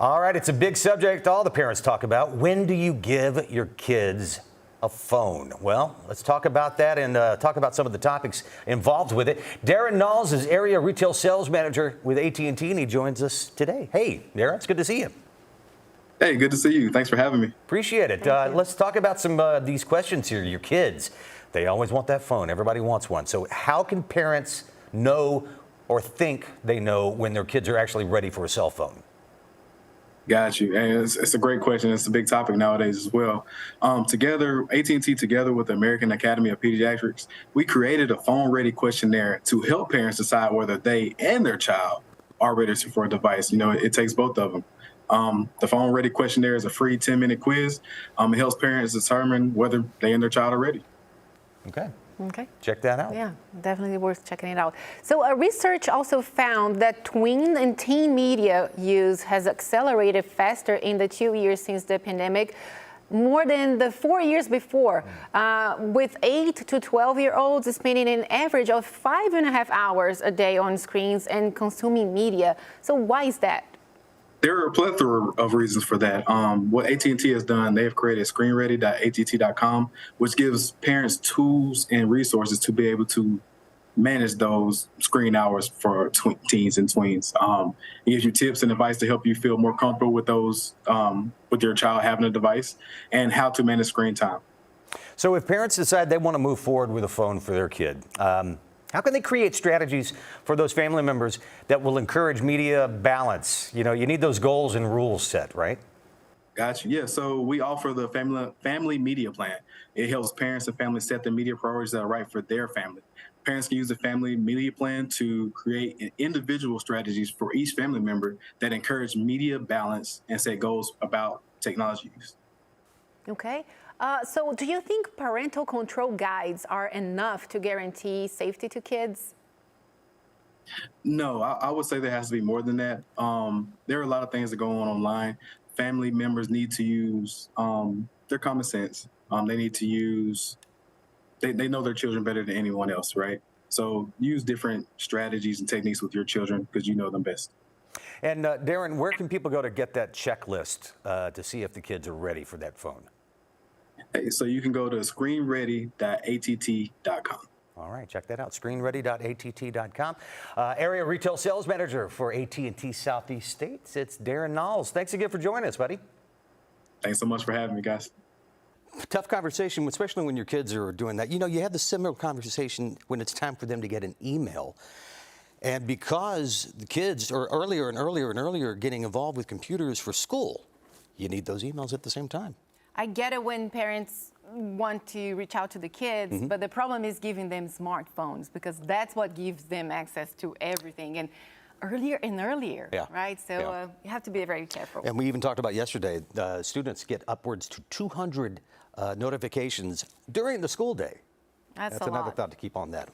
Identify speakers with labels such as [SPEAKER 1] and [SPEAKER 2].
[SPEAKER 1] All right, it's a big subject all the parents talk about. When do you give your kids a phone? Well, let's talk about that and talk about some of the topics involved with it. Darren Knowles is area retail sales manager with AT&T, and he joins us today. Hey, Darren, it's good to see you.
[SPEAKER 2] Hey, good to see you. Thanks for having me.
[SPEAKER 1] Appreciate it. Let's talk about some these questions here. Your kids, they always want that phone. Everybody wants one. So how can parents know or think they know when their kids are actually ready for a cell phone?
[SPEAKER 2] Got you. And it's a great question. It's a big topic nowadays as well. Together, AT&T, together with the American Academy of Pediatrics, we created a phone-ready questionnaire to help parents decide whether they and their child are ready for a device. You know, it takes both of them. The phone-ready questionnaire is a free 10-minute quiz. It helps parents determine whether they and their child are ready.
[SPEAKER 1] Okay. Check that out.
[SPEAKER 3] Yeah, definitely worth checking it out. So research also found that tween and teen media use has accelerated faster in the 2 years since the pandemic, more than the 4 years before, with 8 to 12-year-olds spending an average of 5.5 hours a day on screens and consuming media. So why is that?
[SPEAKER 2] There are a plethora of reasons for that. What AT&T has done, they have created screenready.att.com, which gives parents tools and resources to be able to manage those screen hours for teens and tweens. It gives you tips and advice to help you feel more comfortable with those, with your child having a device, and how to manage screen time.
[SPEAKER 1] So if parents decide they want to move forward with a phone for their kid, how can they create strategies for those family members that will encourage media balance? You know, you need those goals and rules set, right?
[SPEAKER 2] Gotcha. Yeah. So we offer the family media plan. It helps parents and families set the media priorities that are right for their family. Parents can use the family media plan to create individual strategies for each family member that encourage media balance and set goals about technology use.
[SPEAKER 3] Okay. So do you think parental control guides are enough to guarantee safety to kids?
[SPEAKER 2] No, I would say there has to be more than that. There are a lot of things that go on online. Family members need to use their common sense. They need to use, they know their children better than anyone else, right? So use different strategies and techniques with your children because you know them best.
[SPEAKER 1] And Darren, where can people go to get that checklist to see if the kids are ready for that phone?
[SPEAKER 2] Hey, so you can go to screenready.att.com.
[SPEAKER 1] All right, check that out, screenready.att.com. Area retail sales manager for AT&T Southeast States, it's Darren Knowles. Thanks again for joining us, buddy.
[SPEAKER 2] Thanks so much for having me, guys.
[SPEAKER 1] Tough conversation, especially when your kids are doing that. You know, you have the similar conversation when it's time for them to get an email. And because the kids are earlier and earlier getting involved with computers for school, you need those emails at the same time.
[SPEAKER 3] I get it when parents want to reach out to the kids, but the problem is giving them smartphones because that's what gives them access to everything. And earlier and earlier, right? So you have to be very careful.
[SPEAKER 1] And we even talked about yesterday, students get upwards to 200 notifications during the school day.
[SPEAKER 3] That's a
[SPEAKER 1] another
[SPEAKER 3] lot.
[SPEAKER 1] thought to keep on that.